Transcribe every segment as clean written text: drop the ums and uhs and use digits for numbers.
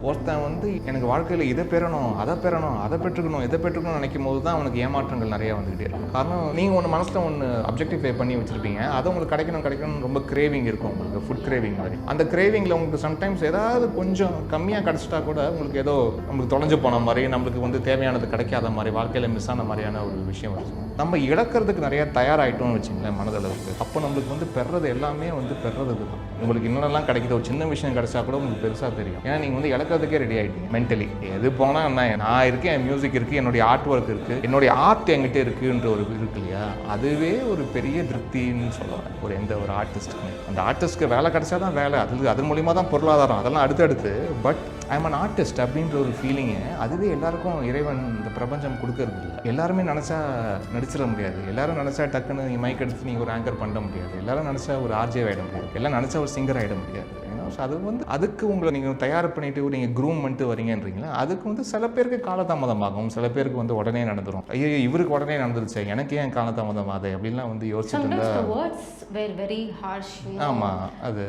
ஒருத்தன் வந்து எனக்கு வாழ்க்கையில் இதை பெறணும் அதை பெற்றுக்கணும்னு நினைக்கும் போது தான் அவனுக்கு ஏமாற்றங்கள் நிறையா வந்துகிட்டே இருக்கும். காரணம் நீங்கள் ஒன்று மனசில் ஒன்று அப்ஜெக்டிஃபை பண்ணி வச்சுருப்பீங்க, அது உங்களுக்கு கிடைக்கணும்னு ரொம்ப கிரேவிங் இருக்கும், உங்களுக்கு ஃபுட் கிரேவிங் மாதிரி. அந்த கிரேவிங்கில் உங்களுக்கு சம்டைம்ஸ் ஏதாவது கொஞ்சம் கம்மியாக கிடச்சிட்டா கூட உங்களுக்கு ஏதோ நம்மளுக்கு தொலைஞ்சு போன மாதிரி, நம்மளுக்கு வந்து தேவையானது கிடைக்காத மாதிரி, வாழ்க்கையில் மிஸ் ஆன மாதிரியான ஒரு விஷயம் வரும். நம்ம இழக்கிறதுக்கு நிறையா தயாராகிட்டோம்னு வச்சுங்களேன் மனதளவுக்கு. அப்போ நம்மளுக்கு வந்து பெறது எல்லாமே வந்து பெறது தான். உங்களுக்கு இன்னொன்னெல்லாம் கிடைக்கிது, ஒரு சின்ன விஷயம் கிடைச்சா கூட உங்களுக்கு பெருசாக தெரியும். ஏன்னா நீங்கள் வந்து இழக்கிறதுக்கே ரெடி ஆகிட்டீங்க மென்டலி. எது போனால் நான் இருக்கேன், என் மியூசிக் இருக்குது, என்னுடைய ஆர்ட் ஒர்க் இருக்குது, என்னுடைய ஆர்ட் என்கிட்ட இருக்குன்ற ஒரு இருக்கு இல்லையா, அதுவே ஒரு பெரிய திருப்தின்னு சொல்லுவேன் ஒரு எந்த ஒரு ஆர்டிஸ்ட்டுக்கு. அந்த ஆர்டிஸ்ட்க்கு வேலை கிடைச்சா தான் வேலை, அது மூலிமா தான் பொருளாதாரம், அதெல்லாம் அடுத்தடுத்து. பட் ஐம் அன் ஆர்டிஸ்ட் அப்படின்ற ஒரு ஃபீலிங்கை அதுவே எல்லாருக்கும் இறைவன் இந்த பிரபஞ்சம் கொடுக்கறது இல்லை. எல்லாருமே நினச்சா நடிச்சிட முடியாது, எல்லாரும் நினச்சா டக்குன்னு நீங்கள் மைக் எடுத்து நீங்கள் ஒரு ஆங்கர் பண்ண முடியாது, எல்லாரும் நினச்சா ஒரு ஆர்ஜே ஆகிட முடியாது, எல்லாம் நினச்சா ஒரு சிங்கர் ஆகிட முடியாது. ஸோ அது வந்து அதுக்கு உங்களை நீங்கள் தயார் பண்ணிவிட்டு நீங்கள் க்ரூம் பண்ணிட்டு வரீங்கன்றீங்களா, அதுக்கு வந்து சில பேருக்கு காலதாமதமாகும், சில பேருக்கு வந்து உடனே நடந்துடும். ஐயோ இவருக்கு உடனே நடந்துருச்சு, எனக்கு ஏன் காலதாமதம் ஆகுது அப்படின்லாம் வந்து யோசிச்சுட்டு இருந்தா. ஆமாம், அது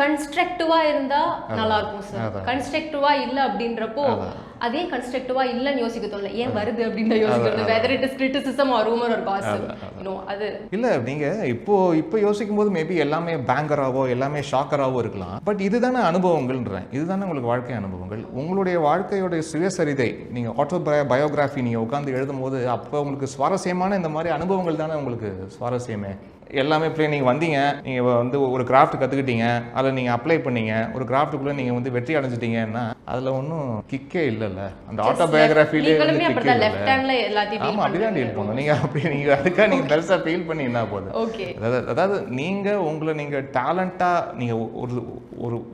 கன்ஸ்ட்ரக்டிவாக இருந்தால் நல்லா இருக்கும் சார். கன்ஸ்ட்ரக்டிவாக இல்லை அப்படின்றப்போ அதே கன்ஸ்ட்ரக்டிவா இல்லன்னு யோசிக்க தோணல, ஏன் வருது அப்படின்னு யோசிக்கணும். Whether it is criticism or rumour or gossip, no அது இல்ல. நீங்க இப்போ யோசிக்கும் போது மேபி எல்லாமே பேங்கராவோ எல்லாமே ஷாக்கராவோ இருக்கலாம். பட் இதுதானே அனுபவங்கள்ன்றேன், இதுதானே உங்களுக்கு வாழ்க்கை அனுபவங்கள். உங்களுடைய வாழ்க்கையோட சுயசரிதை, நீங்க ஆட்டோ பயோகிராஃபி நீங்க உட்காந்து எழுதும் போது அப்போ உங்களுக்கு சுவாரஸ்யமான இந்த மாதிரி அனுபவங்கள் தானே உங்களுக்கு சுவாரஸ்யமே. எல்லாமே நீங்கள் வந்தீங்க, நீங்கள் வந்து ஒரு கிராஃப்ட் கற்றுக்கிட்டீங்க, அதில் நீங்கள் அப்ளை பண்ணீங்க, ஒரு கிராஃப்ட்டுக்குள்ளே நீங்கள் வந்து வெற்றி அடைஞ்சிட்டீங்கன்னா அதில் ஒன்றும் கிக்கே இல்லைல்ல. அந்த ஆட்டோபயோகிராஃபிலே வந்து கிக்கே இல்லை. ஆமாம், அப்படிதான் டீல் பண்ணணும். நீங்கள் அதுக்காக நீங்கள் பெருசாக ஃபீல் பண்ணி என்ன போகுது. அதாவது நீங்கள் டேலண்ட்டாக நீங்கள்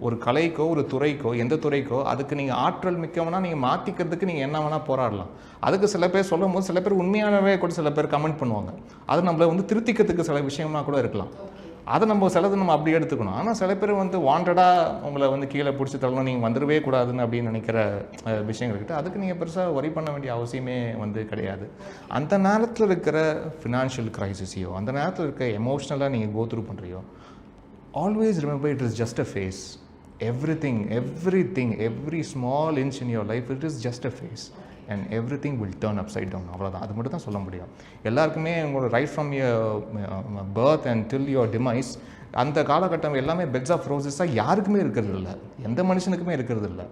ஒரு கலைக்கோ ஒரு துறைக்கோ எந்த துறைக்கோ அதுக்கு நீங்கள் ஆற்றல் மிக்கவனா நீங்கள் மாற்றிக்கிறதுக்கு நீங்கள் என்ன வேணால் போராடலாம். அதுக்கு சில பேர் சொல்லும் போது சில பேர் உண்மையானவே கூட சில பேர் கமெண்ட் பண்ணுவாங்க, அது நம்மளை வந்து திருத்திக்கிறதுக்கு சில விஷயம்னா கூட இருக்கலாம். அதை நம்ம சிலது நம்ம அப்படி எடுத்துக்கணும். ஆனால் சில பேர் வந்து வாண்டடாக உங்களை வந்து கீழே பிடிச்சி தள்ளணும், நீங்கள் வந்துடவே கூடாதுன்னு அப்படின்னு நினைக்கிற விஷயங்கள்கிட்ட அதுக்கு நீங்கள் பெருசாக ஒரி பண்ண வேண்டிய அவசியமே வந்து கிடையாது. அந்த நேரத்தில் இருக்கிற ஃபினான்ஷியல் கிரைசிஸையோ அந்த நேரத்தில் இருக்க எமோஷ்னலாக நீங்கள் கோ த்ரூ பண்ணுறியோ, always remember it is just a phase. Everything, every small inch in your life, it is just a phase. And everything will turn upside down. அவ்வளோதான், அது மட்டும் தான் சொல்ல முடியும். எல்லாருக்குமே உங்களோட right from your birth and till your demise, அந்த காலகட்டம் எல்லாமே பெட்ஸ் ஆஃப் ரோசஸாக யாருக்குமே இருக்கிறது இல்லை, எந்த மனுஷனுக்குமே இருக்கிறது இல்லை.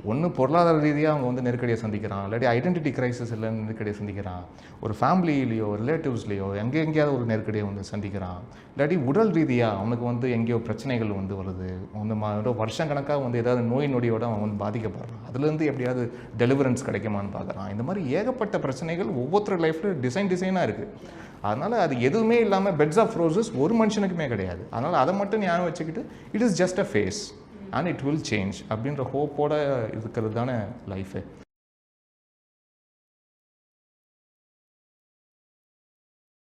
ஒன்று பொருளாதார ரீதியாக அவங்க வந்து நெருக்கடியை சந்திக்கிறான், இல்லாட்டி ஐடென்டிட்டி கிரைசிஸ் இல்லை நெருக்கடியை சந்திக்கிறான், ஒரு ஃபேமிலியிலையோ ரிலேட்டிவ்ஸ்லையோ எங்கேயாவது ஒரு நெருக்கடியை வந்து சந்திக்கிறான், இல்லாட்டி உடல் ரீதியாக அவனுக்கு வந்து எங்கேயோ பிரச்சனைகள் வந்து வருது, வந்து வருஷம் கணக்காக வந்து ஏதாவது நோய் நொடியோடு அவன் வந்து பாதிக்கப்படுறான், அதுலேருந்து எப்படியாவது டெலிவரன்ஸ் கிடைக்குமான்னு பார்க்குறான். இந்த மாதிரி ஏகப்பட்ட பிரச்சனைகள் ஒவ்வொருத்தர் லைஃப்பில் டிசைனாக இருக்குது. அதனால் அது எதுவுமே இல்லாமல் பெட்ஸ் ஆஃப் ரோசஸ் ஒரு மனுஷனுக்குமே கிடையாது. அதனால் அதை மட்டும் ஞாபகம் வச்சுக்கிட்டு it is just a phase and it will change அப்படின்ற ஹோப்போடு இருக்கிறது தானே லைஃபு.